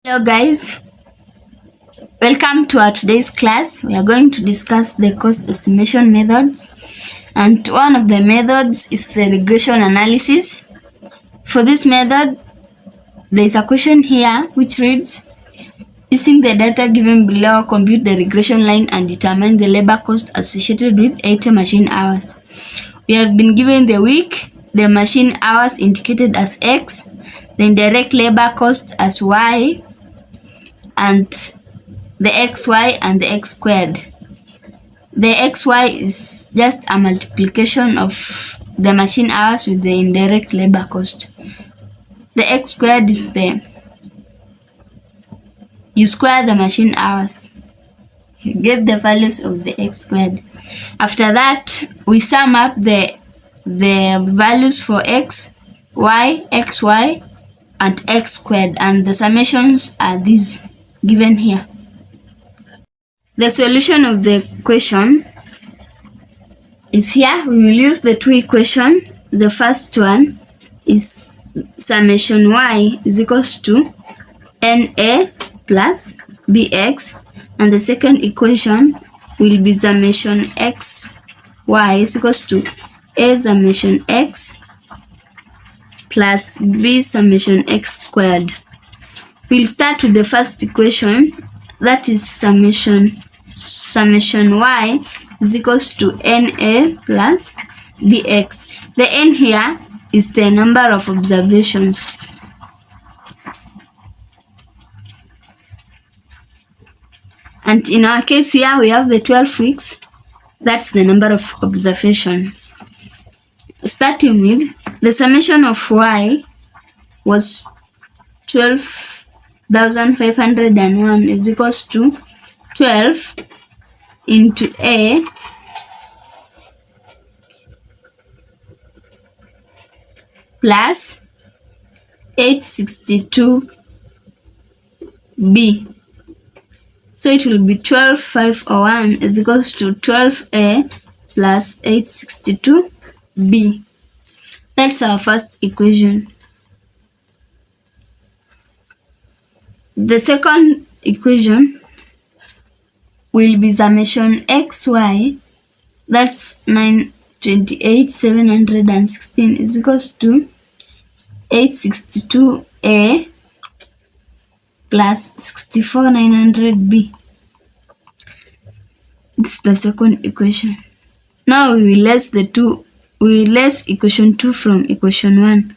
Hello guys, welcome to our today's class. We are going to discuss the cost estimation methods, and one of the methods is the regression analysis. For this method, there is a question here which reads, using the data given below, compute the regression line and determine the labor cost associated with 80 machine hours. We have been given the week, the machine hours indicated as X, the indirect labor cost as Y, and the xy and the x squared. The xy is just a multiplication of the machine hours with the indirect labor cost. The x squared is you square the machine hours, you get the values of the x squared. After that, we sum up the values for x, y, xy, and x squared, and the summations are these given here. The solution of the question is here. We will use the two equations. The first one is summation y is equals to na plus bx, and the second equation will be summation x y is equals to a summation x plus b summation x squared. We'll start with the first equation, that is summation y is equals to na plus bx. The n here is the number of observations. And in our case here, we have the 12 weeks. That's the number of observations. Starting with the summation of y was 12,501 is equals to 12 into A plus 862B. So it will be 12,501 is equals to 12A plus 862B. That's our first equation. The second equation will be summation xy, that's 928,716 is equals to 862a plus 64,900b. This is the second equation. Now we will less equation 2 from equation 1.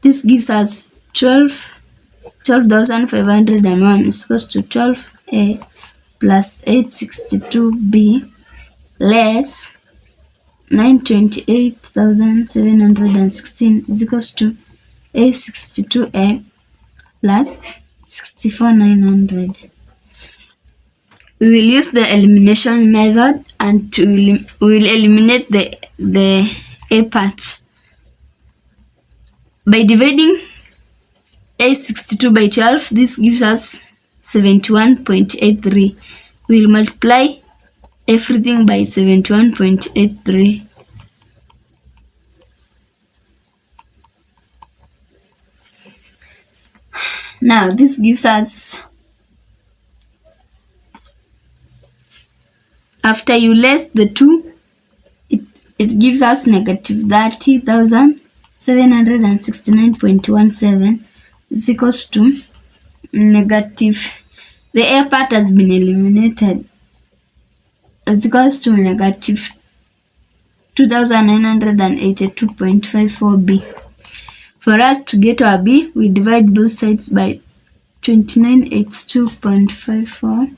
This gives us 12,501 is equals to 12a plus 862b less 928,716 is equals to 862a plus 64,900. We will use the elimination method and we will eliminate the a part. By dividing 862 by 12, this gives us 71.83. We will multiply everything by 71.83. Now this gives us, after you less the 2, it gives us negative 30,769.17 is equals to negative, the a part has been eliminated, is equals to negative 2,982.54b. For us to get our b, we divide both sides by 2982.54.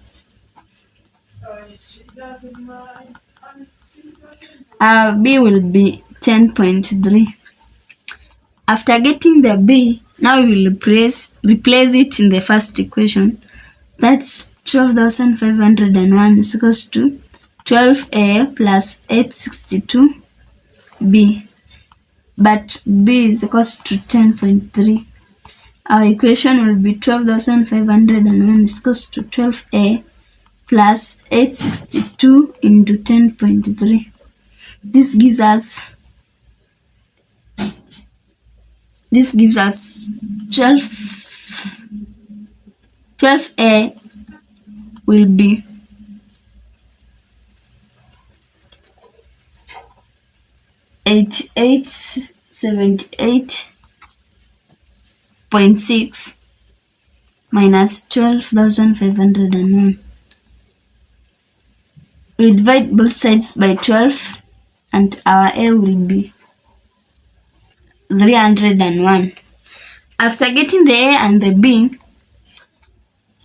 Our b will be 10.3. After getting the b, now we will replace it in the first equation. That's 12,501 is equals to 12a plus 862b. But b is equals to 10.3. Our equation will be 12,501 is equals to 12a plus 862 into 10.3. This gives us 12 12A will be 8878.6 minus 12,501. We divide both sides by 12 and our A will be 301. After getting the A and the B,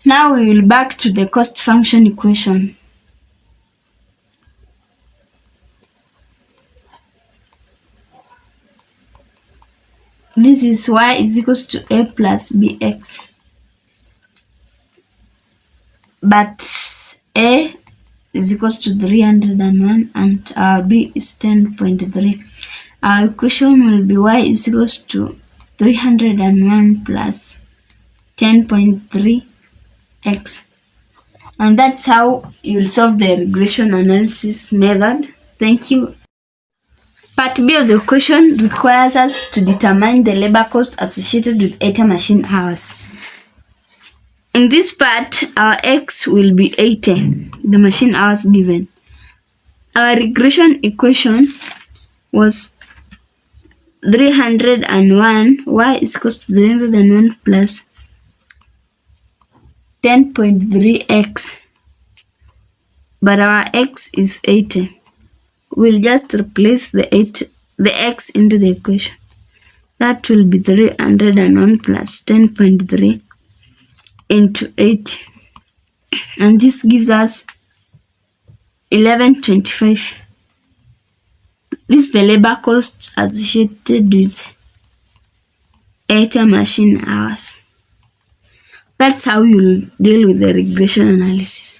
now we will back to the cost function equation. This is y is equals to a plus bx. But a is equals to 301 and our b is 10.3. Our equation will be y is equals to 301 plus 10.3x. And that's how you'll solve the regression analysis method. Thank you. Part B of the question requires us to determine the labor cost associated with 80 machine hours. In this part, our x will be 80, the machine hours given. Our regression equation was 301, y is equal to 301 plus 10.3x, but our x is 80. We'll just replace the x into the equation. That will be 301 plus 10.3 into 80, and this gives us 1125. This is the labor cost associated with 80 machine hours. That's how you'll deal with the regression analysis.